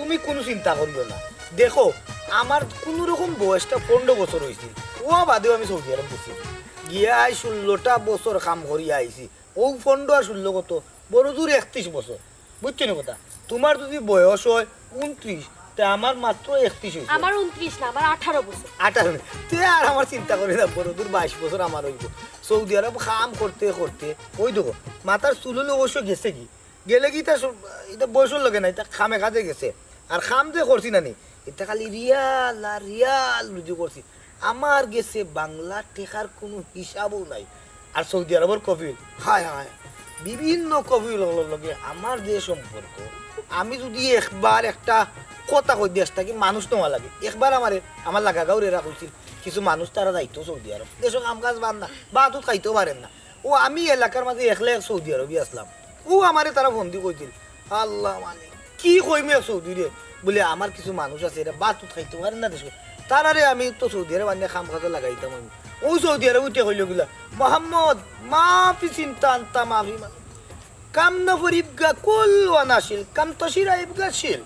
তুমি কোনো চিন্তা করিও না দেখো আমার কোনো রকম বয়সটা 15 বছর হয়েছে ও বাদেও আমি সৌদি আরব গেছি গিয়া 16টা বছর কাম করিয়া আইছি ও 15 আর 16 কত বড় দূর 31 বছর বুঝছো না কথা তোমার যদি বয়স হয় 29 তে আমার মাত্র 31 হইছে আমার 29 না আমার 18 বছর 18 তে আর আমার চিন্তা করি না বড় দূর 22 বছর আমার হইব সৌদি আরব কাম করতে করতে ওই দেখো মাথার চুল হলে অবশ্য গেছে কি গেলে কি এটা বয়সের লগে না এটা খামে কাজে গেছে আর খাম যে করছি না নি এটা খালি রিয়াল আর রিয়াল রুজু করছি আমার গেছে বাংলা টেকার কোনো হিসাবও নাই আর সৌদি আরবের কফিল হায় হায় বিভিন্ন কফিল লগে আমার যে সম্পর্ক আমি যদি একবার একটা কথা কই দেশ থাকি মানুষ নেওয়া লাগে একবার আমার লাগা গাঁর এরা কইছিল কিছু মানুষ তারা যাইতো সৌদি আরব দেশ কাম কাজ বান না বা তো খাইতেও পারেন না ও আমি এলাকার মাঝে একলা এক সৌদি আরবই আসলাম ও আমারে তারা বন্দি কইছিল আল্লাহ মানে কি কইমে সৌদি রে বলে আমার কিছু মানুষ আছে এরা বা তো খাইতে পারেন না দেশ তারারে আমি তো সৌদি আরব আনিয়ে খাম খাতে লাগাইতাম আমি ও সৌদি আরব উঠে কইল গিলা মোহাম্মদ মাফি চিন্তা আনতা মাফি কাম না ফরিবগা কুল ওয়ানাশিল কাম তশিরা ইবগা শিল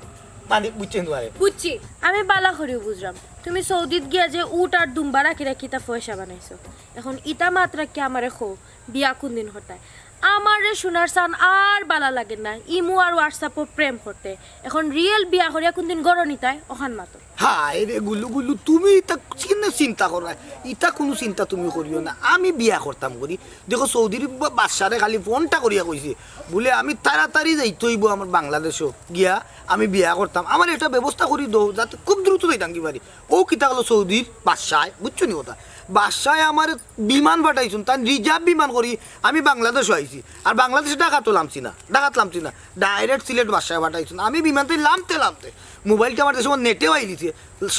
মানে বুঝছেন তোমারে বুঝছি আমি বালা করিও বুঝলাম তুমি সৌদিত গিয়া যে উট আর দুম্বা রাখি রাখি তা পয়সা বানাইছো এখন ইটা মাত্রা কি আমারে খো বিয়া কোন দিন হতায় আমারে শোনার সান আর বালা লাগে না ইমু আর হোয়াটসঅ্যাপও প্রেম করতে এখন রিয়েল বিয়া করিয়া কোন দিন গড় নিতায় ওখান মাত্র হায় রে গুল্লু গুল্লু তুমি এটা চিন্তা করো ইটা কোনো চিন্তা তুমি করিও না আমি বিয়া করতাম করি দেখো চৌধুরী বাদশারে খালি ফোনটা করিয়া কইছে বলে আমি তাড়াতাড়ি যাইতে হইব আমার বাংলাদেশও গিয়া আমি বিয়া করতাম আমার একটা ব্যবস্থা করি দো যাতে খুব দ্রুত যাইতাম কি পারি ও কিতা হলো সৌদির বাদশায় বুঝছো নি কথা বাদশায় আমার বিমান পাঠাইছুন তার রিজার্ভ বিমান করি আমি বাংলাদেশও আইছি আর বাংলাদেশে ডাকাতও লামছি না ডাইরেক্ট সিলেট বাদশায় পাঠাইছুন আমি বিমানতে লামতে মোবাইলটা আমার দেশে নেটেও আই দিছে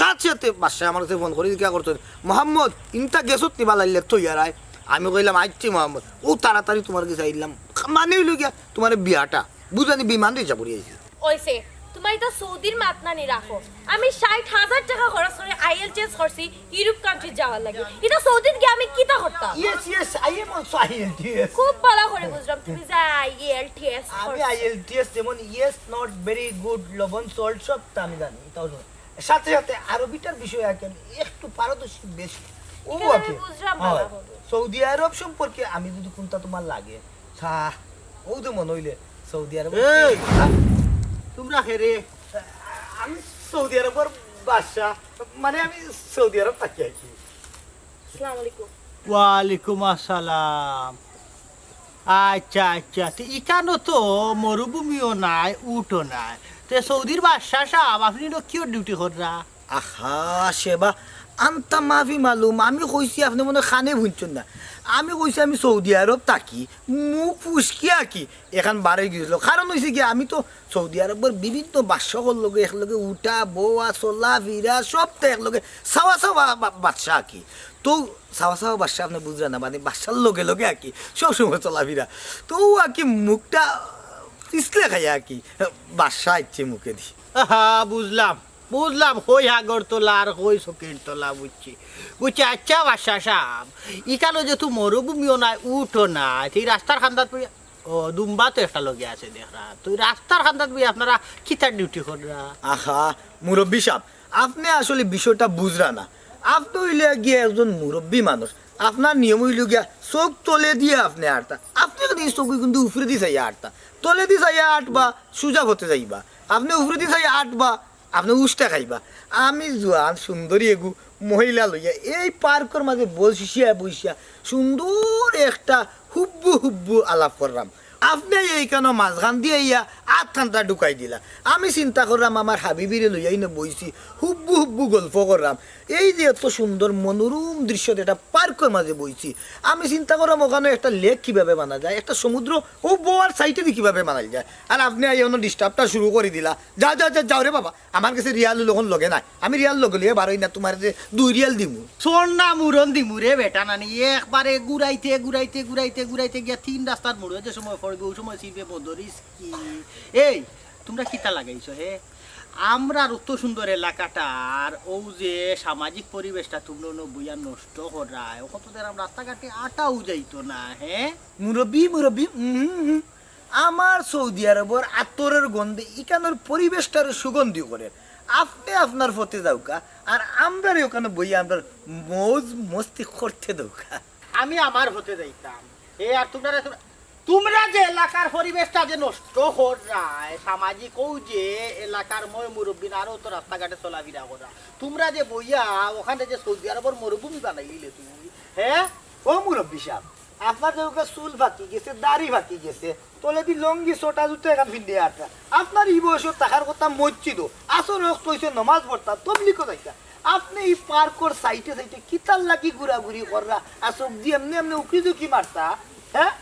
সাথে বাদশায় আমার কাছে ফোন করি কে করতো মোহাম্মদ ইনটা গেছত নিবা লাইলে তৈয়ার আয় আমি কইলাম আইছি মোহাম্মদ ও তাড়াতাড়ি তোমার কাছে আইলাম মানে হইল গিয়া তোমার বিয়াটা বুঝানি বিমান রিজার্ভ করি আইছি ওইসে তোমার এটা সৌদির মাতনানি রাখো আমি 60,000 টাকা খরচ করে আইএলটিএস করছি ইউরোপ কান্ট্রি যাওয়ার লাগে এটা সৌদিত গিয়ে আমি কিটা করতাম yes I am also IELTS খুব ভালো করে বুঝলাম তুমি যে আইএলটিএস আমি আইএলটিএস যেমন ইয়েস নট ভেরি গুড লবণ সল্ট সব তা আমি জানি তাও সাথে সাথে আরবিটার বিষয় এখন একটু পারদর্শী বেশি ও ওকে সৌদি আরব সম্পর্কে আমি যদি কোনটা তোমার লাগে ও তো মনে হইলে সৌদি আরব তোমরা হেরে আমি সৌদি আরবের বাদশা মানে আমি সৌদি আরব থাকি আছি আসসালামু আলাইকুম ওয়ালাইকুম আসসালাম আচ্ছা আচ্ছা তো এখানে তো মরুভূমিও নাই উটও নাই তো সৌদির বাদশাহ সাহেব আপনি তো কিয় ডিউটি করা আহা সেবা আন্তা মাফি মালুম আমি কইছি আপনি মনে খানে ভুনছেন না আমি কইছি আমি সৌদি আরব থাকি মুখ ফুসকিয়া কি এখান বারে গিয়েছিল কারণ হয়েছে কি আমি তো সৌদি আরবের বিভিন্ন বাদশাহর লগে একলগে উঠা বোয়া চলা ভিরা সব তো একলগে চাওয়া চাওয়া বাদশাহ আঁকি তো চাওয়া চাওয়া বাদশাহ আপনি বুঝলেন না মানে বাদশার লগে লগে আঁকি সবসময় চলা ভিরা তো আঁকি মুখটা পিছলে খাই আঁকি বাদশাহ ইচ্ছে মুখে দি হা বুঝলাম কই হাগর তোলা আর কই চকির তোলা বুঝছি আচ্ছা বাদশাহ সাহেব এখানে যেহেতু মরুভূমিও নাই উঠও নাই সেই রাস্তার খান্দাত ও দুম্বা তো একটা লগে আছে দেখরা তুই রাস্তার খান্দাত বই আপনারা কিতার ডিউটি করা আহা মুরব্বী সাহেব আপনি আসলে বিষয়টা বুঝরা না আপনি হইলে গিয়ে একজন মুরব্বী মানুষ আপনার নিয়ম হইল গিয়া চোখ তলে দিয়ে আপনি আটটা আপনি যদি চোখ কিন্তু উপরে দিয়ে চাইয়া আটটা তলে দিয়ে চাইয়া আটবা সুজা হতে যাইবা আপনি উপরে দিয়ে চাইয়া আটবা আপনি উষ্টা খাইবা আমি জোয়ান সুন্দরী এগু মহিলা লইয়া এই পার্কের মাঝে বসিয়া সুন্দর একটা হুব্বু আলাপ করলাম আপনি এইখানে মাঝখান দিয়ে ইয়া আধ ঘন্টা ঢুকাই দিলা আমি চিন্তা করলাম আমার হাবিবিরে লইয়াই না বইছি হুব্বু গল্প করলাম এই যে এত সুন্দর মনোরম দৃশ্য এটা পার্কের মাঝে বইছি আমি চিন্তা করলাম ওখানে একটা লেক কিভাবে বানা যায় একটা সমুদ্র ও বোয়ার সাইডে দিয়ে কিভাবে বানাই যায় আর আপনি এই ডিস্টার্বটা শুরু করে দিলা যাও রে বাবা আমার কাছে রিয়াল লোক লগে নাই আমি রিয়াল লগে লিয়ে বারোই না তোমার যে 2 রিয়াল দিমু সোনা মুরন দিমু রে বেটা নানি একবারে ঘুরাইতে গিয়া 3 রাস্তার মোড়ে যে সময় পড়বে ওই সময় সিবে বদরিস কি এই তোমরা কিতা লাগাইছো হে আমরা অত সুন্দর এলাকাটার ও যে সামাজিক পরিবেশটা তোমরা বইয়া নষ্ট করায় কতদের আমরা রাস্তাঘাটে আটাও যাইতো না হ্যাঁ মুরব্বী আমার সৌদি আরবের আতরের গন্ধে ইকানোর পরিবেশটার সুগন্ধি করে আপনি আপনার পথে যাওকা আর আমরা ওখানে বই আমরা মৌজ মস্তি করতে দৌকা। আমি আমার হতে যাইতাম আর তোমরা যে এলাকার পরিবেশটা যে নষ্ট করায় সামাজিক ও যে এলাকার মই মুরব্বী আরো তো রাস্তাঘাটে চলাফেরা করা তোমরা যে বইয়া ওখানে যে সৌদি আরবের মরুভূমি বানাইলে তুমি হ্যাঁ ও মুরব্বী সাহেব আপনার যেগুলো চুল ফাঁকি গেছে দাড়ি ফাঁকি গেছে তোলে দি লঙ্গি ছোটা জুতো এখান ফিন্ডে আটটা আপনার এই বয়সের টাকার কথা মসজিদও আসর রক্ত হয়েছে নমাজ পড়তা তবলিকও যাইতা আপনি এই পার্কর সাইটে সাইটে কিতাল লাগি ঘুরাঘুরি কররা আর সবজি এমনি এমনি উকি ঝুঁকি মারতা হ্যাঁ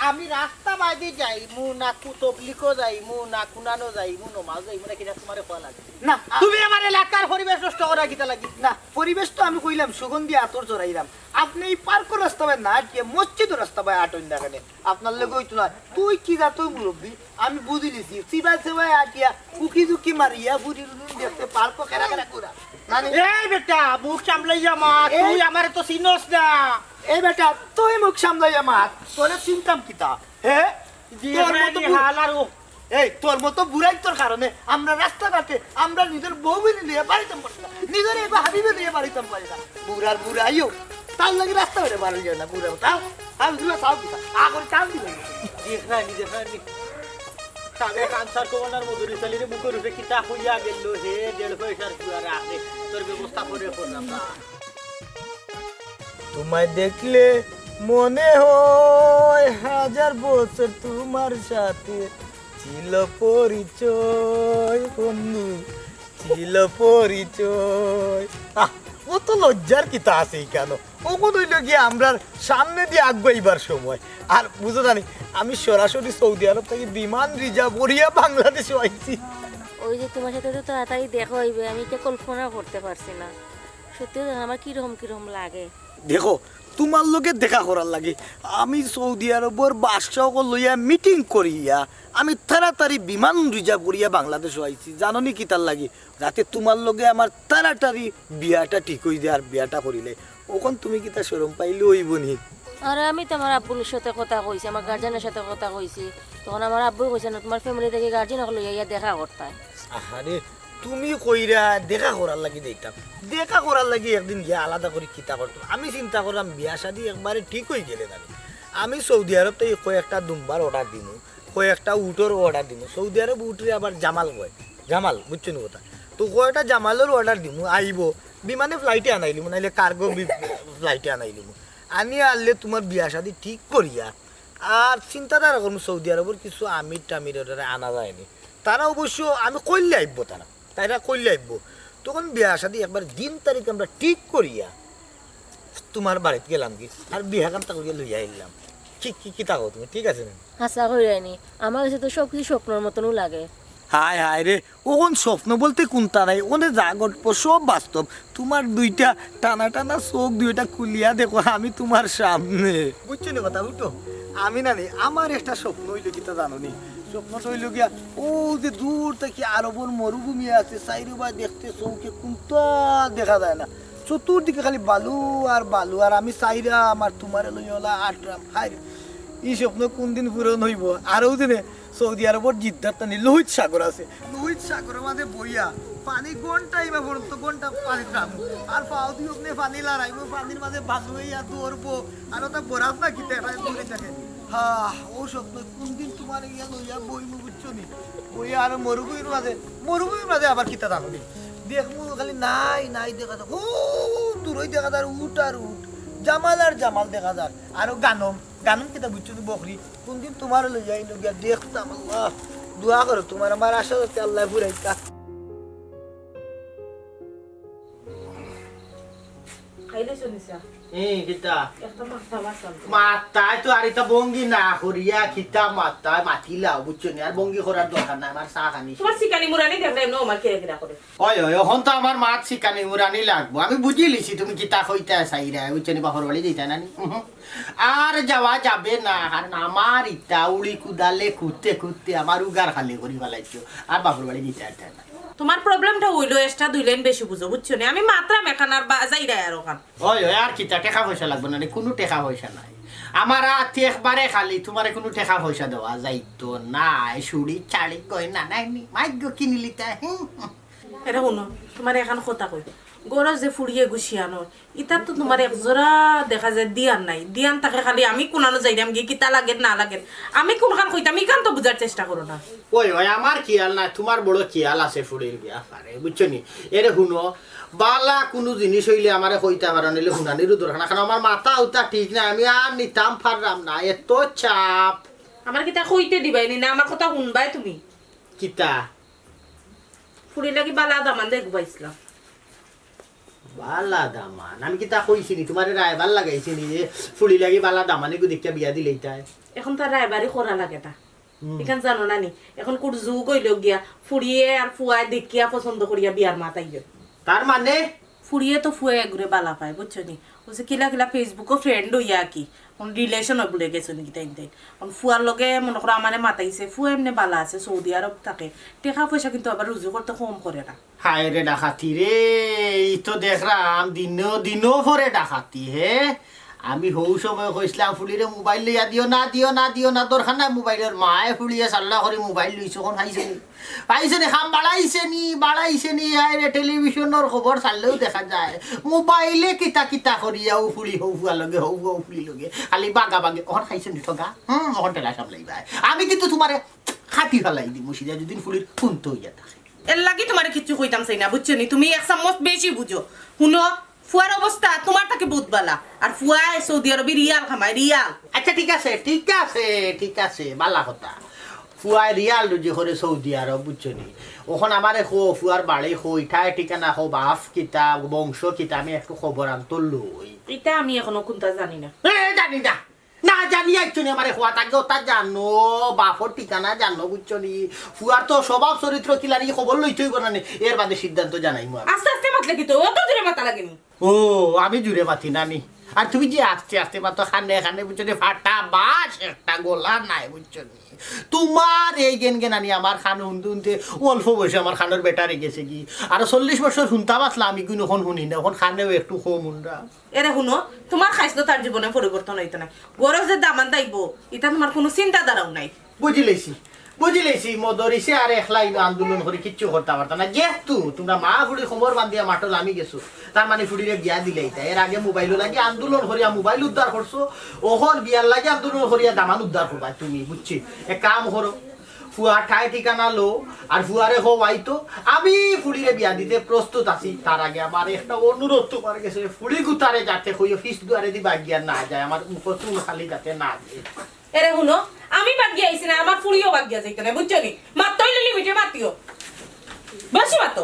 আমি রাস্তা বাইরে যাইমু না তবলিকও যাইমু না কুনানো যাইমু নমাজ যাইমু না কিনা তোমারে কোয়া লাগে না তুমি আমার এলাকার পরিবেশ নষ্ট করা কিতা লাগি না পরিবেশ তো আমি কইলাম সুগন্ধি আতর চড়াইলাম আপনি এই পার্কর রাস্তা বাই না আটকে মসজিদের রাস্তা বাই আটন দেখানে আপনার লোক হইতো না তুই কি যা তুই মুরব্বী আমি বুঝি লিছি সিবাই সেবাই আটিয়া উকি ঝুঁকি মারিয়া বুড়ি দেখতে পার্ক কেরা কেরা করা এই বেটা মুখ সামলাইয়া মা তুই আমারে তো চিনস না এই বেটা তুই মুখ সামলাইয়া মাত তোরে চিন্তাম কিতা হ্যাঁ তোর মতো বুড়াই তোর কারণে আমরা রাস্তাঘাটে আমরা নিজের বউ নিয়ে বাড়িতাম পারতাম নিজের এবার হাবিবে নিয়ে বাড়িতাম পারিতাম বুড়ার বুড়াইও তার লাগে রাস্তাঘাটে বাড়ি যায় না বুড়া তাও আমি দুলা চাও কিতা আগর চাল দিবেন দেখানি সাবে কানসার কোনার মজুরি চালিয়ে মুখের উপরে কিতা হইয়া গেল হে 1.5 পয়সার কুয়ার আছে তোর ব্যবস্থা করে করলাম না তোমায় দেখলে মনে হয় 1000 বছর তোমার সাথে ছিল পরিচয় বন্ধু ছিল পরিচয় ও তো লজ্জার কিতা আছে কেন ও কোথায় গিয়ে আমরা সামনে দিয়ে আগাইবার সময় আর বুঝো জানি আমি সরাসরি সৌদি আরব থেকে বিমান রিজার্ভ করিয়া বাংলাদেশে আইছি ওই যে তোমার সাথে তো তাড়াতাড়ি দেখা হইবে আমি তো কল্পনা করতে পারছি না সত্যি আমার কিরকম লাগে দেখো তোমার লোকে দেখা করার লাগে আমি সৌদি আরবের বাদশাহ লইয়া মিটিং করিয়া আমি তাড়াতাড়ি বিমান রিজার্ভ করিয়া বাংলাদেশে আইছি জানো নি কি তার লাগে যাতে তোমার লগে আমার তাড়াতাড়ি বিয়াটা ঠিক হয়ে যায় আর বিয়াটা করিলে ওখন তুমি কি তা শরম পাইলে হইব নি আরে আমি তো আমার আব্বুর সাথে কথা কইছি আমার গার্জেনের সাথে কথা কইছি তখন আমার আব্বু কইছে না তোমার ফ্যামিলি থেকে গার্জেন লইয়া দেখা করতে আরে তুমি কইরা দেখা করার লাগি দিতাম দেখা করার লাগি একদিন গিয়ে আলাদা করে কিতা করতাম আমি চিন্তা করলাম বিয়া শাদি একবারে ঠিক হয়ে গেলে আমি সৌদি আরব থেকে কয়েকটা দুম্বার অর্ডার দিমু কয়েকটা উটোর অর্ডার দিমু সৌদি আরব উঠরে আবার জামাল কয় জামাল বুঝছো নি কথা তো কয়েকটা জামালের অর্ডার দিমু আইব বিমানে ফ্লাইটে আনাইলিমু নাইলে কার্গো ফ্লাইটে আনাইলিমু আনিয়ে আনলে তোমার বিয়া শাদি ঠিক করিয়া আর চিন্তাধারা করবো সৌদি আরবের কিছু আমির টামির অর্ডারে আনা যায়নি তারা অবশ্য আমি কইলে আইব তারা কইলে আইব তখন বিয়া শাদি একবার দিন তারিখ আমরা ঠিক করিয়া তোমার বাড়িতে গেলাম কি আর বিয়া কামটা করিয়া লইয়া আইলাম কি তা তুমি ঠিক আছে না হাসা হইরানি আমার কাছে তো সবকিছু স্বপ্নের মতনও লাগে হায় হায় রে ওখন স্বপ্ন বলতে কোনটা নাই ওনে যা গল্প সব বাস্তব তোমার দুইটা টানা টানা চোখ দুইটা খুলিয়া দেখো আমি তোমার সামনে বুঝছো না কথা উঠো আমি না আমার একটা স্বপ্ন হইলো কিতা জানো নি স্বপ্নটা হইল গিয়া ও যে দূর থেকে আরবর মরুভূমি আছে সাইরুবা দেখতে চৌকে কোনটা দেখা যায় না চতুর্দিকে খালি বালু আর আমি সাইরা আমার তোমার লইলা আটরাম হাই এই স্বপ্ন কোনদিন পূরণ হইব আরও দিনে সৌদি আরবর জিদ্দার টানি লোহিত সাগর আছে লোহিত সাগরের মাঝে বইয়া পানি ঘন্টা ইমা পর্যন্ত ঘন্টা পানি টানবো আর পাও দিয়ে ওখানে পানি লড়াইবো পানির মাঝে ভালো হইয়া দৌড়বো আর ওটা বরাব না কি দূরে থাকে ও স্বপ্ন কোনদিন তোমার ইয়া লইয়া বইমু বুঝছো নি ওই আর মরুভূমির মাঝে আবার কিতা দাম দেখবো খালি নাই দেখা যায় ও দূরই দেখা যায় উঠ আর উঠ জামাল আর জামাল দেখা যায় আর গানম কিতা বুঝছো বকরি কোনদিন তোমার লইয়া গিয়া দেখতাম আল্লাহ দোয়া করো তোমার আমার আশা যাতে আল্লাহ ফুরাইতা মাথায় তো আর এটা বঙ্গি না করিয়া খিতা মাথায় মাতিলাও বুঝছো নি আর বঙ্গি করার দরকার নাই আমার চা খানি এখন তো আমার মাছ শিকানি মুরানি লাগবো আমি বুঝি লিছি তুমি কিতা কইতে চাইরা বুঝছো নি বাপর বাড়ি দিতা নানি আর যাওয়া যাবে না কারণ আমার ইটা উড়ি কুদালে খুঁজতে আমার উগার খালি করি ফেলাইছো আর বাপর বাড়ি দিতে না তোমার প্রবলেমটা হইলো এক্সট্রা 2 লাইন বেশি বুঝো বুঝছো না আমি মাত্রা মেখানার যাই রে আর ওখান ওই আর কিতা টাকা পয়সা লাগবে না কোনো টাকা পয়সা নাই আমার হাতে একবারে খালি তোমার কোনো টাকা পয়সা দেওয়া যাইতো না চুড়ি চাড়ি গয়না নাই ভাগ্য কিনিলি তা এটা শুনো তোমার এখন কথা কই গরজ যে ফুড়িয়ে গুছিয়ানো ইতার তো তোমার একজোড়া দেখা যায় দিয়ান নাই দিয়ান তাকে খালি আমি কোনানো যাইলাম গিয়ে কিতা লাগে না লাগে আমি কোনখান কইতাম ইখান তো বুঝার চেষ্টা করো না ওই ওই আমার খেয়াল নাই তোমার বড় খেয়াল আছে ফুড়ির বিয়া পারে বুঝছো নি এরে শুনো বালা কোনো জিনিস হইলে আমার কইতে পারো নিলে শুনানিরও দরকার না কারণ আমার মাথা উতা ঠিক না আমি আর নিতাম পারলাম না এত চাপ আমার কিতা কইতে দিবাই না আমার কথা শুনবাই তুমি কিতা ফুড়ি লাগি বালা দামান দেখবাইছিলাম বালা দামান আমি কিতা কইছি নি তোমার রায়বার লাগাইছি নি যে ফুলি লাগি বালা দামানে গো দেখিয়া বিয়া দিলে তাই এখন তার রায়বাড়ি করা লাগে না এখান জানো না নি এখন কোন যুগ হইল গিয়া ফুড়িয়ে আর ফুয়ায় দেখিয়া পছন্দ করিয়া বিয়ার মাতাই তার মানে ফুড়িয়ে তো ফুয়ে ঘুরে বালা পায় বুঝছো নি ও যে কিলা কিলা ফেসবুকও ফ্রেন্ড হইয়া কি কোন রিলেশন বলে গেছো নাকি তাই তাই কারণ ফুয়ার লগে মনে করো আমারে মাতাইছে ফুয়া এমনি বালা আছে সৌদি আরব থাকে টাকা পয়সা কিন্তু আবার রুজু করতে কম করে না হায় রে ডাকাতি রে ই তো দেখলাম দিনও পরে ডাকাতি হে আমি হৌ সময় কইছিলাম ফুলিরে মোবাইল লইয়া দিও না দরকার নাই মোবাইলের মায়ে ফুলিয়ে চাল্লা করে মোবাইল লইছো কোন পাইছে নি খাম বাড়াইছে নি আরে টেলিভিশনের খবর চাললেও দেখা যায় মোবাইলে কিতা করিয়াও ফুলি হৌ ফুয়া লগে হৌ ফুলি লগে খালি বাগা ওখান খাইছে নি ঠগা ওখান টেলা সামলাইবা আমি কিন্তু তোমারে খাতি ফেলাই দিই মুসিদা যদি ফুলির শুনতে হইয়া থাকে এর লাগি তোমার কিচ্ছু কইতাম চাই না বুঝছো নি তুমি এক চামচ বেশি বুঝো শুনো ফুয়ার অবস্থা তোমার তাকে বহুত বালা আর ফুয়ায় সৌদি আরবি রিয়াল খামায় রিয়াল আচ্ছা ঠিক আছে বালা কথা ফুয়াই রিয়াল রুজি করে সৌদি আরব বুঝছো নি ওখান আমারে ফুয়ার বাড়ি ঠাই ঠিকানা বাফ কিতা বংশ কিতা আমি একটু খবর আনতো লই এটা আমি এখনো কোনটা জানি না জানি না জানি একচুনি আমার হওয়া থাকে ওটা জানো বাপর ঠিকানা জানো বুঝছো নি ফুয়ার তো স্বভাব চরিত্র কিলারি খবর লইতেই না এর বাদে সিদ্ধান্ত জানাই আস্তে আস্তে মাতলে কি তো অত দূরে মাথা লাগেনি ও আমি জুড়ে মাতি নানি আর তুমি যে আস্তে মাত্র খানে বুঝছো নি ফাটা বাস একটা গোলা নাই বুঝছো নি তোমার এই গেনানি আমার খান শুনতে অল্প বয়সে আমার খানের বেটারে গেছে কি আর 40 বছর শুনতাম আসলা আমি কিন্তু এখন শুনি না এখন খানেও একটু কম উনরা এরে শুনো তোমার খাইছিল তার জীবনে পরিবর্তন হইতে নাই গরজ যে দামান দাইব এটা তোমার কোনো চিন্তা ধারাও নাই বুঝিলেছি মদরিছে আর একলাই আন্দোলন করে কিচ্ছু করতে পারতাম না যেহেতু তোমরা মা ফুড়ি খবর বান্ধিয়া মাটল আমি গেছো তার মানে ফুড়িরে বিয়া দিলে এর আগে মোবাইল লাগে আন্দোলন করিয়া মোবাইল উদ্ধার করছো ওখন বিয়ার লাগে আন্দোলন করিয়া দামান উদ্ধার করবা তুমি বুঝছি এক কাম করো ফুয়ার ঠাই ঠিকানা লো আর ফুয়ারে হওয়াইতো আমি ফুড়িরে বিয়া দিতে প্রস্তুত আছি তার আগে আমার একটা অনুরোধ তোমার কাছে ফুড়ি গুতারে যাতে হইয়া ফিস দুয়ারে দিবা গিয়া না যায় আমার মুখ চুল খালি যাতে না যায় এরে শুনো আমি বাগিয়া আইছি না আমার ফুড়িও বাগিয়া যাইতে না বুঝছো নি মাত্তই লিমিটে মাতিও বেশি মাতো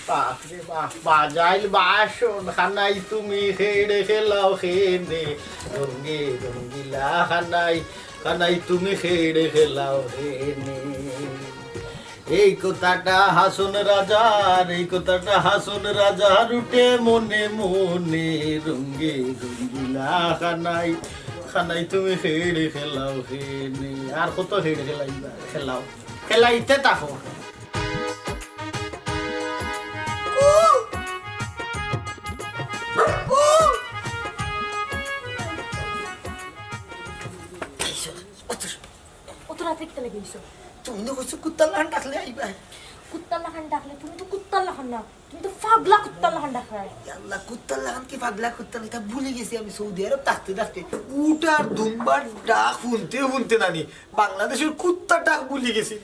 বাপরে বাপ বাজাইল বাসন খানাই তুমি খেড়ে খেলাও খেনে রঙ্গিলা খানাই তুমি খেড়ে খেলাও খেনে এই কথাটা হাসন রাজার উঠে মনে রঙ্গিলা খানাই তুমি খেড়ে খেলাও খেনে আর কত খেড়ে খেলাইতে থাকো তুমি তো কইছো কুত্তার লাহান ডাকলে আইবা কুত্তার লাহান ডাকলে তুমি তো কুত্তার লাহান না তুমি তো পাগলা কুত্তার লাহান ডাকলে আল্লাহ কুত্তার লাহান কি পাগলা কুত্তার এটা ভুলে গেছি আমি সৌদি আরব থাকতে উটার দুম্বার ডাক শুনতে নানি বাংলাদেশের কুত্তার ডাক ভুলে গেছি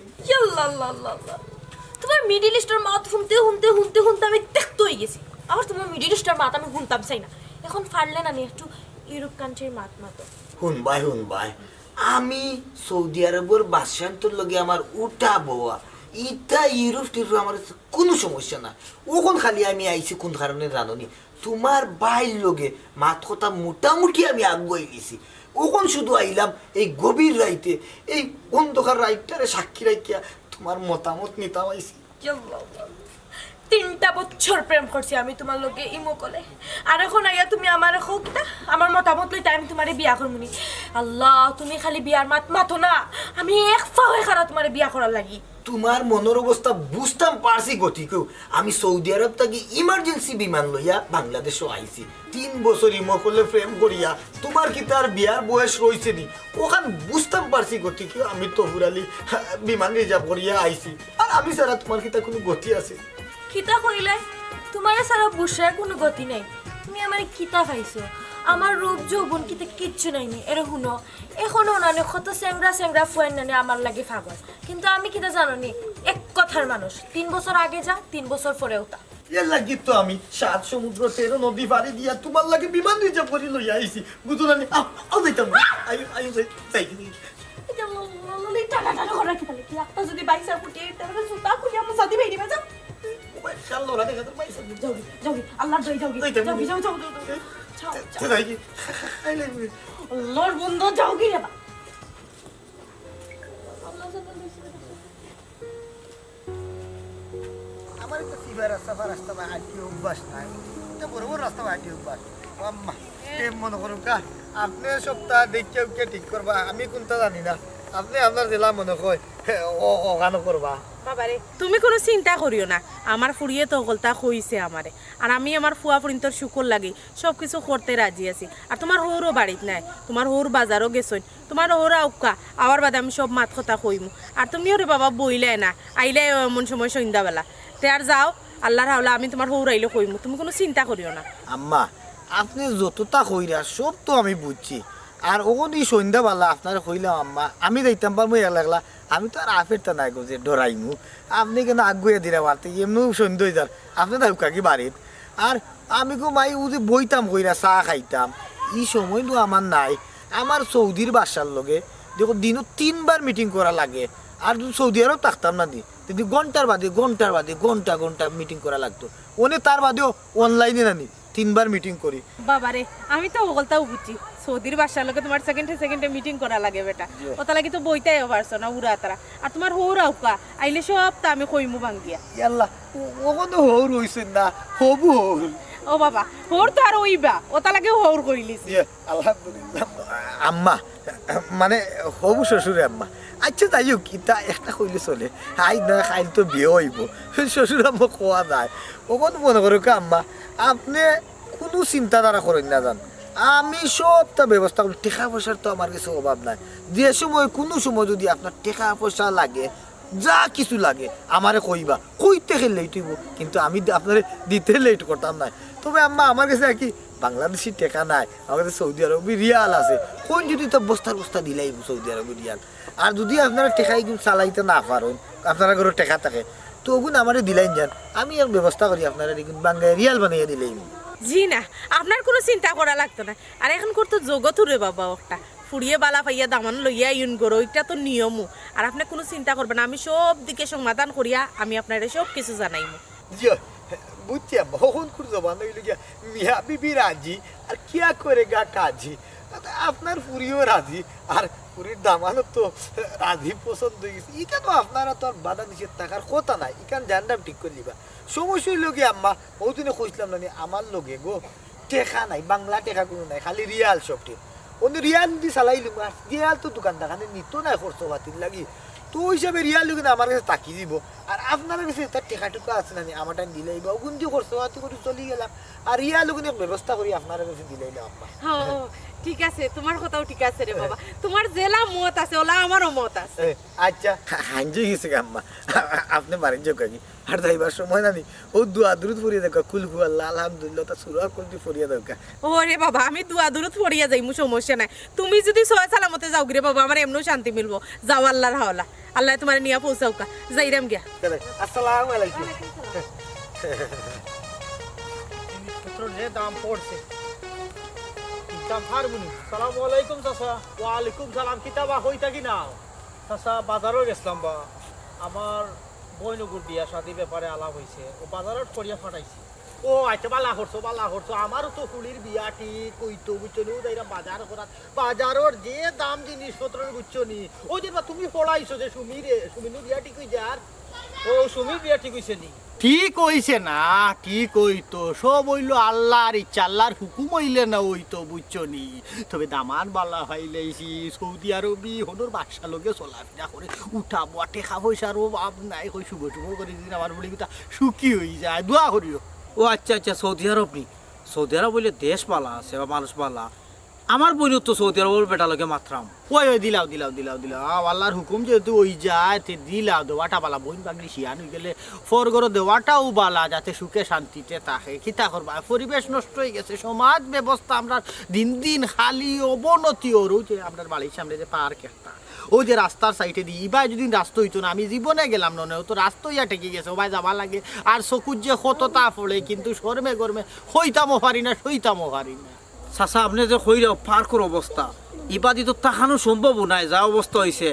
তোমার মিডিল ইস্টার মাত শুনতে আমি দেখতে হয়ে গেছি আবার তোমার মিডিল ইস্টার মাত আমি শুনতাম চাই না এখন পারলে না একটু ইউরোপ কান্ট্রির মাতো শুন ভাই আমি সৌদি আরবের বাদশান্তর লগে আমার উঠা বোয়া ইটা ইউরোপ আমার কোনো সমস্যা না ওখন খালি আমি আইছি কোন কারণে জানি তোমার বাইর লগে মাত কথা মোটামুটি আমি আগুয়াই গেছি ওখন শুধু আইলাম এই গভীর রাইতে এই অন্ধকার রাইটারে সাক্ষী রাখিয়া তোমার মতামত নিতাম আইছি 3টা বছর প্রেম করছি আমি তোমার লগে ইমো কলে আর এখন আইয়া তুমি আমার হোকটা আমার মতামত লইতে আমি তোমারে বিয়া করবো নি আল্লাহ তুমি খালি বিয়ার মাতো না আমি এক পাওয়ে খারা তোমারে বিয়া করার লাগি তোমার মনের অবস্থা বুঝতাম পারছি গতি কেউ আমি সৌদি আরব থেকে ইমার্জেন্সি বিমান লইয়া বাংলাদেশও আইছি 3 বছর ইমকলে প্রেম করিয়া তোমার কি তার বিয়ার বয়স রয়েছে নি ওখান বুঝতাম পারছি গতি কেউ আমি তফুর আলী বিমান রিজার্ভ করিয়া আইছি আর আমি ছাড়া তোমার কি তা কোনো গতি আছে কিতা কইলে তোমার সারা বুসরার কোনো গতি নাই তুমি আমার কিতা পাইছো আমার রূপ যৌবন কিতা কিচ্ছু নাইনি এর হুনো এখনো নানে কত স্যাংরা ফুয়েন নানে আমার লাগে পাগল কিন্তু আমি কিতা জানি এক কথার মানুষ 3 বছর আগে যা 3 বছর পরেও তা এর লাগি তো আমি 7 সমুদ্র 13 নদী পাড়ি দিয়া তোমার লাগে বিমান রিজার্ভ করি লইয়া আইছি বুঝলা নি আও যাইতাম আইও যাই এটা ললি টানা করা কিতা কি একটা যদি বাইসা ফুটে তাহলে সুতা খুলি আমার সাথে বেরিয়ে যাও চলো রা দেখা তো পাইছ যাও আল্লাহর দই যাও যাই কি আল্লাহর বন্ধু যাও কি রে আমার একটা সিভার রাস্তা হাঁটি অভ্যাস নাই এটা বড় রাস্তা হাঁটি অভ্যাস আম্মা কেম মনে করুন কা আপনি সপ্তাহ দেখে ঠিক করবা আমি কোনটা জানি না আপনি আপনার জেলা মনে কয় ওখানে করবা বাবারে তুমি কোনো চিন্তা করিও না আমার ফুরিয়ে তো গলতা কইছে আমারে আর আমি আমার ফুয়া ফুরিন্তর শুকর লাগি সব কিছু করতে রাজি আছি আর তোমার হৌরও বাড়িত নাই তোমার হৌর বাজারও গেছইন তোমার হৌরা উকা আবার বাদে আমি সব মাত কথা কইমু আর তুমিও রে বাবা বইলে না আইলে এমন সময় সন্ধ্যাবেলা তে আর যাও আল্লাহর হাওলা আমি তোমার হৌর আইলে কইমু তুমি কোনো চিন্তা করিও না আম্মা আপনি যতটা কইরা সব তো আমি বুঝছি আর ওখানে সন্ধ্যাবেলা আপনার কইলাম আম্মা আমি যাইতাম পারবো লাগলা আমি তো আর আফেরটা নাই গো যে ডরাইমু আপনি কেন আগুয়ে দিলে পারতে এমনি সন্ধ্যা হয়ে যার আপনি তাই কাকি বাড়িত আর আমি গো মাই ও যে বইতাম কইরা চা খাইতাম এই সময় তো আমার নাই আমার সৌদির বাসার লগে দেখো দিনও 3 বার মিটিং করা লাগে আর সৌদি আরব থাকতাম না দি যদি ঘন্টা মিটিং করা লাগতো ওনে তার বাদেও অনলাইনে নানি 3 বার মিটিং করি বাবারে আমি তো ওগলতাও বুঝছি সৌদির বাসার লোকে তোমার সেকেন্ডে মিটিং করা লাগে বেটা ওটা লাগি তো বইতাই পারছো না উড়া তারা আর তোমার হৌরা উকা আইলে সব তা আমি কইমু ভাঙ্গিয়া আল্লাহ ওখানে হৌর হইছেন না হবু হৌর ও বাবা হৌর তো আর ওইবা ওটা লাগে হৌর করিলিস আলহামদুলিল্লাহ আম্মা মানে হবু শ্বশুরে আম্মা আচ্ছা তাই হোক ইতা একটা কইলে চলে আই না খাইল তো বিয়ে হইব শ্বশুর আম্মা কোয়া যায় ওখানে মনে করো আম্মা আপনি কোনো চিন্তাধারা করেন না জান আমি সবটা ব্যবস্থা করি টাকা পয়সার তো আমার কিছু অভাব নাই যে সময় কোনো সময় যদি আপনার টাকা পয়সা লাগে যা কিছু লাগে আমারে কইবা কইতে লেট হইব কিন্তু আমি আপনার দিতে লেট করতাম না তবে আম্মা আমার কাছে আর কি বাংলাদেশি টাকা নাই আমার কাছে সৌদি আরবি রিয়াল আছে কোন যদি তো বস্তা দিলাই সৌদি আরবি রিয়াল আর যদি আপনারা টাকা এগুলো চালাইতে না পারেন আপনারা ঘরে টাকা থাকে তো ওগুন আমারে দিলাই যান আমি আর ব্যবস্থা করি আপনারা বাংলা রিয়াল বানিয়ে দিলেই জি না আপনার কোনো চিন্তা করা লাগতো না আর এখন করতো জগৎ রে বাবা একটা ফুরিয়ে বালা পাইয়া দামান লইয়া ইউন করো ওইটা তো নিয়মও আর আপনি কোনো চিন্তা করবেন আমি সব দিকে সমাধান করিয়া আমি আপনার সব কিছু জানাইমু বুঝছি বহুন করে জবান হইল গিয়া মিয়া বিবি রাজি আর কিয়া করে গা কাজি আপনার পুরিও রাজি আর পুরীর দামানো তো রাজি পছন্দ হয়ে গেছে ইকা তো আপনারা তো আর বাধা নিষেধ থাকার কথা নাই ইকান জানলাম ঠিক করে দিবা সমস্যা হইল গিয়ে আম্মা ওই দিনে কইছিলাম না আমার লগে গো টেকা নাই বাংলা টেকা কোনো নাই খালি রিয়াল সবটি অন্য রিয়াল দি চালাইলু রিয়াল তো দোকান দেখানে নিত না খরচ পাতির লাগি তো ওই হিসাবে রিয়াল কিন্তু আমার কাছে তাকি দিব আর আপনার কাছে তার টেকাটুকু আছে না আমারটা দিলেই বা ওগুন দিয়ে খরচ পাতি করে চলে গেলাম আর রিয়াল ওগুলো ব্যবস্থা করি আপনার কাছে দিলেইলাম আম্মা ঠিক আছে তোমার কথাও ঠিক আছে রে বাবা তোমার জেলা মত আছে ওলা আমারও মত আছে আচ্ছা হাঞ্জি গেছে আম্মা আপনি বাড়ির যোগ কি আর যাইবার সময় নানি ও দুয়া দুরুদ ফরিয়ে দেখা কুলহু আল্লাহ আলহামদুলিল্লাহ তা সুরা করতে ফরিয়ে দেখা ওরে বাবা আমি দুয়া দুরুদ ফরিয়া যাইমু সমস্যা নাই তুমি যদি সয় সালামতে যাও গরে বাবা আমার এমনও শান্তি মিলবো যাও আল্লাহর হাওলা আল্লাহ তোমার নিয়া পৌঁছাও কা যাইরাম গিয়া আসসালামু আলাইকুম পেট্রোল যে দাম পড়ছে দাম ফারমুনি সালামু আলাইকুম চাচা ওয়ালাইকুম সালাম কিতাবা হইতা কি না চাচা বাজারও গেছিলাম বা আমার বইনগুর বিয়া শাদি ব্যাপারে আলাপ হয়েছে ও বাজারত করিয়া ফাটাইছে ও আচ্ছা বালা করছো আমারও তো ফুলির বিয়া ঠিক কইতো বুঝছো নি যাইরা বাজার করাত বাজারর যে দাম জিনিসপত্রের বুঝছো নি ওই যে তুমি পড়াইছো যে সুমিনু বিয়া ঠিক হই যার ও সুমি বিয়া ঠিক হইছে নি? ঠিক হইছে না, ঠিক হইতো, সব হইলো আল্লাহর ইচ্ছা, আল্লাহর হুকুম হইলে না হইতো, বুঝছো নি। তবে দামান বালা হইলেছি, সৌদি আরবি হনোর বাদশা লোকে চলাফেরা করে, উঠা বোয়া টেকা পয়সারও ভাব নাই, কই শুভ শুভ করে দিন আমার বলি কথা সুখী হয়ে যায়, দোয়া করিও। ও আচ্ছা আচ্ছা, সৌদি আরব নি? সৌদি আরব বলে দেশ পালা আছে বা মানুষ পালা। আমার বোনও তো সৌদি আরবের বেটা লোকে মাত্রাম। ওই ওই দিলাও দিলাও দিলাও দিলাও, আল্লাহর হুকুম যেহেতু ওই যায় তে দিলাও, দেওয়াটা বালা, বইন বাগলি শিয়ান হয়ে গেলে ফরগর দেওয়াটাও বালা, যাতে সুখে শান্তিতে থাকে। কিতা করবা, পরিবেশ নষ্ট হয়ে গেছে, সমাজ ব্যবস্থা আমরা দিন দিন খালি অবনতি ওর। ওই যে আপনার বাড়ির সামনে যে পার্ক একটা, ওই যে রাস্তার সাইডে দিই, ইবাই যদি রাস্তা হইতো না, আমি জীবনে গেলাম না, ও তো রাস্তা ইয়া ঠেকে গেছে, ওবাই যাবা লাগে। আর চকুর যে কত তা পড়ে, কিন্তু শরমে গরমে হইতামও পারি না, সইতামও পারি না। চাচা আপনি যে কইরা পার্কের অবস্থা, ইবাদি তো তাকানো সম্ভব নাই, যা অবস্থা হয়েছে।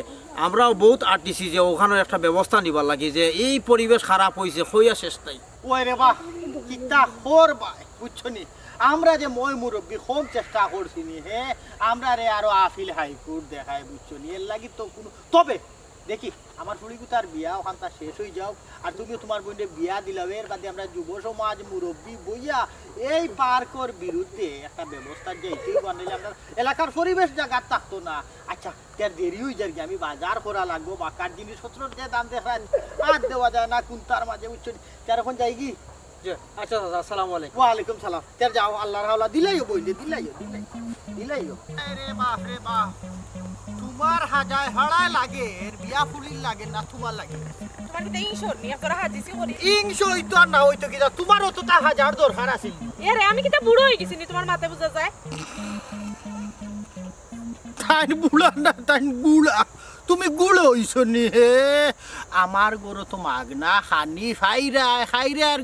আমরাও বহুত আর্টিসি যে ওখানে একটা ব্যবস্থা নিবার লাগে, যে এই পরিবেশ খারাপ হয়েছে, হইয়া শেষ নাই। ওই রে বাহ, কিতা করবা, বুঝছো নি। আমরা যে মই মুরব্বী খুব চেষ্টা করছি নি, হ্যাঁ আমরা রে আরো আপিল হাইকোর্ট দেখায়, বুঝছো নি। এর লাগি তো কোনো, তবে দেখি আমার ফুলিকুতার বিয়া ওখানটা শেষ হয়ে যাও, আর তুমিও তোমার বোনের বিয়া দিলাও, এর বাদে আমরা যুব সমাজ মুরব্বী বইয়া এই পার্কর বিরুদ্ধে একটা ব্যবস্থা যেতেই বানাইলে আমরা এলাকার পরিবেশ জায়গার থাকতো না। আচ্ছা তার দেরি হয়ে যায়, আমি বাজার করা লাগবো, বাকার জিনিসপত্রের যে দাম দেখায় আর দেওয়া যায় না কোন তার মাঝে, বুঝছো নি। তার এখন যাই কি? আচ্ছা দাদা, আসসালামু আলাইকুম। ওয়ালাইকুম সালাম। তার যাও, আল্লাহর হাওলা দিলাইও বইলে, দিলাইও দিলাইও। আরে বাপ রে বাপ, তোমার হাজায় হাড়ায় লাগে, এর বিয়া ফুলির লাগে না তোমার লাগে? তোমার কি ইনশোর নি একরা হাজিসি করি? ইংশো হইতো আর না হইতো কিনা, তোমারও তো তা হাজার দরকার আছিল। এরে আমি কি তা বুড়ো হয়ে গেছি নি, তোমার মাথায় বোঝা যায়? তাই বুড়া না, তাই গুড়া, তুমি গুড়ো হইছো নি। হে আমার গরু তো মাগনা খানি খাইরা আর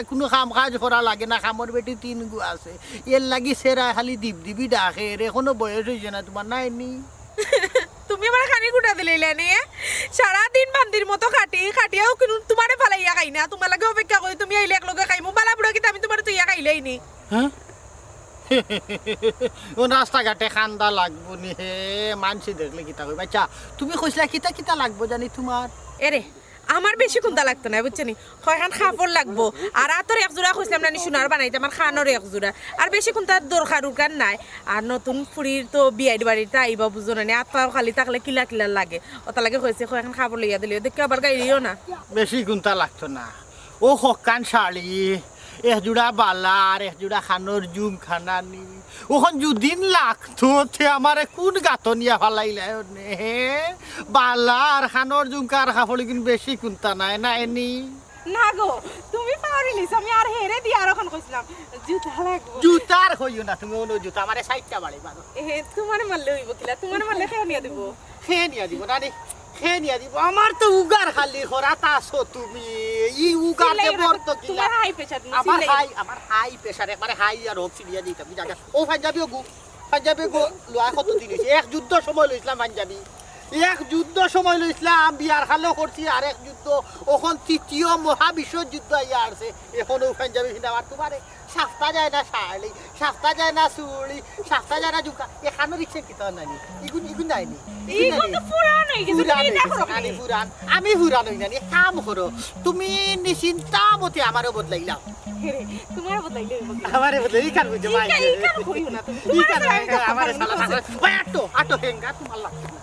কোনো কাম কাজ করা লাগে না, খামর বেটি 3 গু আছে, এর লাগি সেরা খালি দিব দিবি ডাকে। এর এখনো বয়স হয়েছে না তোমার, নাই নি? তুমি আমার খানি গুটা দিলে নি, সারাদিন বান্দির মতো খাটিয়াও কিন্তু তোমারে ফালাইয়া খাই না, তোমার লাগে অপেক্ষা করি তুমি আইলে এক লগে খাইমু, বালা বুড়া কিন্তু আমি তোমার তুইয়া খাইলেই নি। হ্যাঁ ও রাস্তাঘাটে খান্দা লাগবো নি, হে মানসি দেখলে কিতা কইবা। আচ্ছা তুমি কইছিলা কিতা কিতা লাগবো জানি তোমার? এরে আমার বেশি কুন্দা লাগতো না, বুঝছো নি। কয়খান কাপড় লাগবো, আর আতর এক জোড়া কইছিলাম না সোনার বানাইতে, আমার খানোর এক জোড়া, আর বেশি কোনটা দরকার নাই। আর নতুন ফুরির তো বিয়ার বাড়িতে আইবা, বুঝো না, আত্মাও খালি থাকলে কিলা কিলা লাগে, ওটা লাগে কইছে কয়খান কাপড় লইয়া দিলে দেখে আবার গাইলিও না। বেশি গুনতা লাগতো না, ও হকান শাড়ি, এক জোড়া বালা আর এক জোড়া খানোর জুম খানা নি, ওখান যদিন লাগতো তে আমারে কোন গাতনিয়া ফালাইলা হে। বালা আর খানোর জুমকার কাপড় কিন্তু বেশি কুনতা নাই না এনি। না গো তুমি পারিলিস, আমি আর হেরে দি আর ওখান কইছিলাম জুতা লাগবো। জুতার কইও না তুমি, ওনো জুতা আমারে 60টা বাড়ি বানো। তোমারে মারলে হইব কিলা, তোমারে মারলে খেয়ে নিয়ে দিব। খেয়ে নিয়ে দিব না রে, খেয়ে নিয়ে দিব। আমার তো উগার খালি খরা তাছো তুমি, ই উগার যে বর্ত কিলা। তোমার হাই প্রেসার, আমার হাই প্রেসার, একবারে হাই আর অক্সি দিয়ে দিতাম জায়গা। ও পাঞ্জাবি গো লয়া কত দিন হইছে, এক যুদ্ধ সময় লইছিলাম পাঞ্জাবি, এক যুদ্ধ সময় লইছিলাম, বিয়ার খালো করছি, আর এক যুদ্ধ ওখন 3য় মহাবিশ্বযুদ্ধ আইয়া আসছে, এখনো পাঞ্জাবি কিনা আমার তোমারে সাফতা যায় না শাড়ি, সাফতা যায় না চুড়ি, সাফতা যায় না জুকা, এখানো রিক্সা কিতা নানি, ইগুন নাইনি, আমি পুরান হই নানি। কাম করো তুমি নিশ্চিন্তা মতে আমারও বদলাইলাম, তোমার বদলাইলে হইব কি? আমারে বদলাই কার বুঝে ভাই, এই কার কইও না তুমি, তোমার আমারে সালা ওই আটো হেঙ্গা তোমার লাগছে না।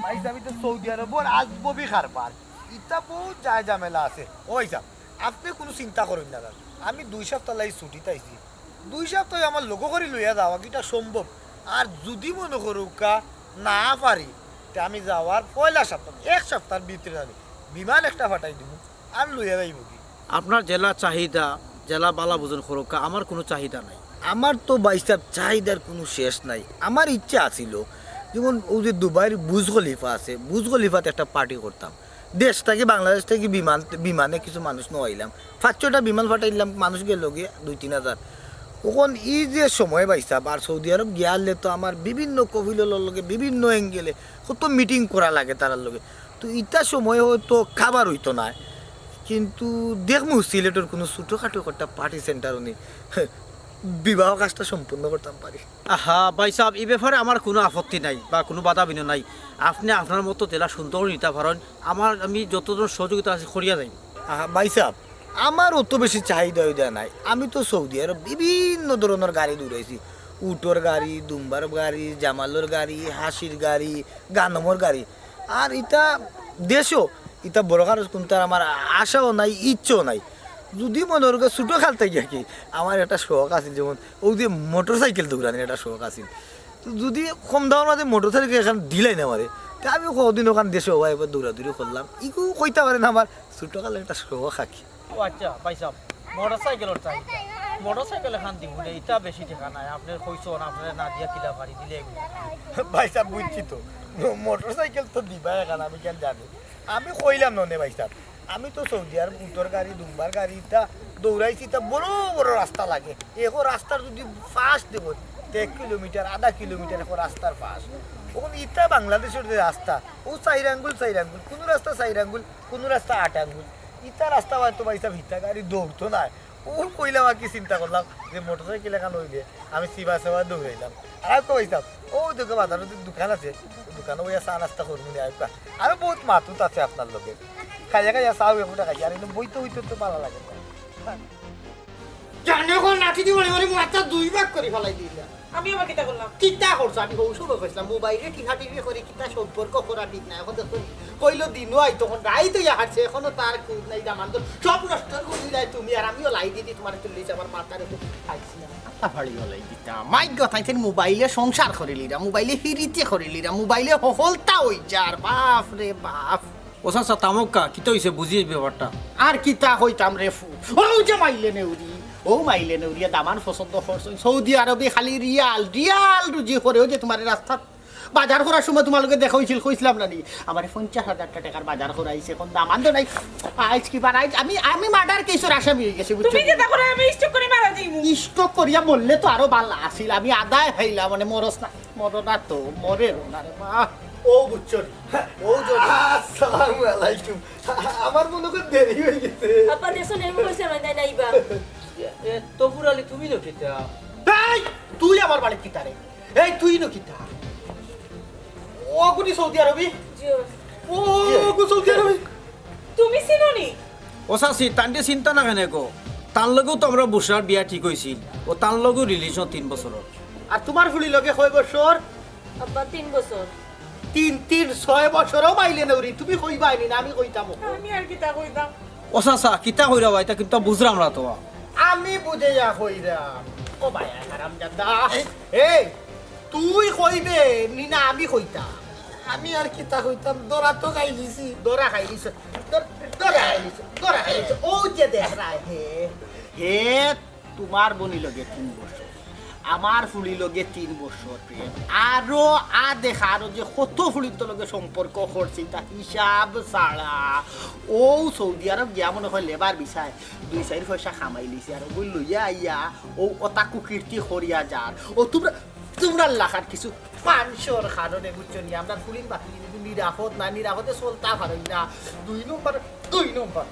ভাই আমি তো সৌদি আরবর আসবি খারবার, ইটা বহুত যায় ঝামেলা আছে। ওই যা আপনি কোনো চিন্তা করেন না, আমি 2 সপ্তাহ লাই ছুটিতে আইছি, 2 সপ্তাহ আমার লোক করে লইয়া যাওয়া কিটা সম্ভব। আর যদি মনে করুকা না পারি, আমি যাওয়ার 1লা সপ্তাহ 1 সপ্তাহের ভিতরে আমি বিমান একটা ফাটাই দিব আর লইয়া যাইব কি। আপনার জেলা চাহিদা, জেলা বালা বুঝুন খরকা, আমার কোনো চাহিদা নাই। আমার তো বাইসাব চাহিদার কোনো শেষ নাই। আমার ইচ্ছা আছিল যেমন ও যে দুবাইয়ের বুর্জ খলিফা আছে, বুর্জ খলিফাতে একটা পার্টি করতাম, দেশ থেকে বাংলাদেশ থেকে বিমানে কিছু মানুষ নইলাম, 5-6টা বিমান ফাটাইলাম, মানুষ গেল গিয়ে 2-3 হাজার। ওখন ই যে সময় বাইসাব, আর সৌদি আরব গিয়ালে তো আমার বিভিন্ন কবিলের লগে বিভিন্ন অ্যাঙ্গেলে কত মিটিং করা লাগে তার লগে, তো ইটা সময় হয়তো খাবার হইতো না। কিন্তু দেখমু সিলেটের কোনো ছোটোখাটো একটা পার্টি সেন্টার উনি বিবাহ কাজটা সম্পূর্ণ করতাম পারি। আহা ভাই সাহেব, এই ব্যাপারে আমার কোনো আপত্তি নাই বা কোনো বাধা বিঘ্ন নাই। আপনি আপনার মতো তেলা সুন্দর নিতে পারেন, আমি যতজন সহযোগিতা আছে করিয়া যাই। ভাই সাহেব, আমার অত বেশি চাহিদা নাই। আমি তো সৌদি আরব বিভিন্ন ধরনের গাড়ি দৌড়াইছি, উটোর গাড়ি, দুম্বার গাড়ি, জামালোর গাড়ি, হাসির গাড়ি, গানমর গাড়ি। আর ইটা দেশও ইটা বড় কারো কোনটা আমার আশাও নাই, ইচ্ছেও নাই। যদি মনে হয় ছোটো খেলতে গিয়ে কি আমার একটা শখ আছে, যেমন ওই যে মোটর সাইকেল দৌড়ানোর একটা শখ আছে। তো যদি কম দামের মাঝে মোটর সাইকেল এখানে দিলাই না আমারে, তা আমি কদিন ওখানে দেশে হওয়া এবার দৌড়াদৌড়ি করলাম। ইকু কইতে পারে না আমার ছোটো কালে একটা শখ আঁকি। ও আচ্ছা ভাই সাহেব, মোটরসাইকেলের চাই, মোটরসাইকেল এখান দিব এটা বেশি টাকা নাই। আপনার কইসন আপনার না দিয়া কিলা পারি দিলে ভাই সাহেব বুঝছি তো, মোটর সাইকেল তো দিবা এখন, আমি কেন জানি। আমি কইলাম নে ভাই সাহেব, আমি তো সৌদি আর উটোর গাড়ি, দুম্বার গাড়ি তা দৌড়াইছি, তা বড় বড় রাস্তা লাগে। এখন রাস্তার যদি ফাস্ট দেব 1 কিলোমিটার, আধা কিলোমিটার এখন রাস্তার ফাস্ট। ওখানে ইটা বাংলাদেশের যে রাস্তা, ও 4 আঙ্গুল, কোনো রাস্তা 4 আঙ্গুল, কোনো রাস্তা 8 আঙ্গুল। ইটা রাস্তা হয়তো ভাই সাহেব হিতা গাড়ি দৌড়তো না। ও কইলাম আর কি চিন্তা করলাম যে মোটর সাইকেল এখানে হইবে, আমি সিবা দৌড়াইলাম। আর কই সাহেব, ও দেখো বাজারের দোকান আছে, দোকানে ওই চা নাস্তা করবো নি। আরো বহুত মাতুত আছে আপনার লোকের, খাইয়া চাও একটা খাই। আর বইতে হইতে তো ভালো লাগে না। জানে কোন নাতি দি বলে বলে মাথা 2 ভাগ করে ফেলাই দিলা। আমি আবার কিতা করলাম? কিতা করছ? আমি কৌশল কইছিলাম মোবাইলে টিহাটিভি করে কিতা সম্পর্ক করা ঠিক না। এখন দেখো কইলো দিনও আই তখন রাই তো হাঁটছে, এখনো তার খুব নাই দামান তো সব নষ্ট করে দিলাই তুমি। আর আমিও লাই দিদি তোমার চল্লিশ আমার মাথার একটু খাইছি না। আত্মা ফাড়ি গলাই দিতা মাই কথাইছেন মোবাইলে সংসার করিলিরা, মোবাইলে হিরিতে করিলিরা, মোবাইলে হলতা হই যার বাপ রে বাপ। ও চাচা তামক্কা কিতা হইছে বুঝিস ব্যাপারটা। আর কিতা হইতাম রে ফু, ও যে মাইলে নেউরি, ও মাইলে নেউরিয়া দামান পছন্দ করছেন। সৌদি আরবে খালি রিয়াল রিয়াল রুজি করে। ও যে তোমার রাস্তাত বাজার করার সময় তোমালোকে দেখা হয়েছিল, কইছিলাম না নি আমার 50,000 টাকার বাজার করাইছে। এখন দামান তো নাই। আজ কি বার আমি মার্ডার কেসের আসামি হয়ে গেছি। তুমি যেটা করে আমি স্টক করে মারা যাইবো। স্টক করিয়া মরলে তো আরো ভালো আছিল। আমি আদায় হইলাম মানে মরস না, মরনা তো মরে না রে মা। ও বুঝছো ও যদি আসসালামু আলাইকুম। আমার মনে করে দেরি হয়ে গেছে। আপা দেশন এমন কইছে না তাই নাইবা। তফুর আলী তুমি লো কিতা? এই তুই আমার বাড়ি কিতা রে? এই তুই ন কিতা? ও গুনি সৌদি আরবি? ও গু সৌদি আরবি? তুমি চিনোনি? ও চাচি তান্ডে চিন্তা না কেন গো, তার লগেও তো আমরা বুসরার বিয়া ঠিক হয়েছিল। ও তার লগেও রিলেশন 3 বছরের। আর তোমার ফুলি লগে কয় বছর? আপা 3 বছর। 6 বছরও মাইলে নৌরি। তুমি কইবা আইনি না, আমি কইতাম। আমি আর কিতা কইতাম? ও চাচা কিতা কইরা ভাই, তা কিন্তু বুঝলাম না তো। আমি বুঝে যা কইরাম। ও ভাই হারাম জাদা। এই তুই কইবে নি না আমি কইতাম? আমি আর কি তা হইতাম, দরা তো খাই দিছি। দরা খাইলিস, দরা খাইলিস। ও যে দেখ রায় হে হে তোমার বনি লগে 3 বছর, আমার ফুলি লগে 3 বছর প্রেম। আরো দেখা আরো যে কত ফুলির তো লগে সম্পর্ক করছি তা হিসাব ছাড়া। ও সৌদি আরব গিয়া মনে হয় লেবার বিষয় 2-4 পয়সা খামাই লিছে। আর ওই লইয়া আইয়া ও অতা কুকীর্তি করিয়া যার। ও তোমরা লাখার কিছু মানুষের কারণে বুঝছো নি আমরা ফুলিন বাকি নিরাপদ না, নিরাপদে চলতা পারি না। 2 নম্বর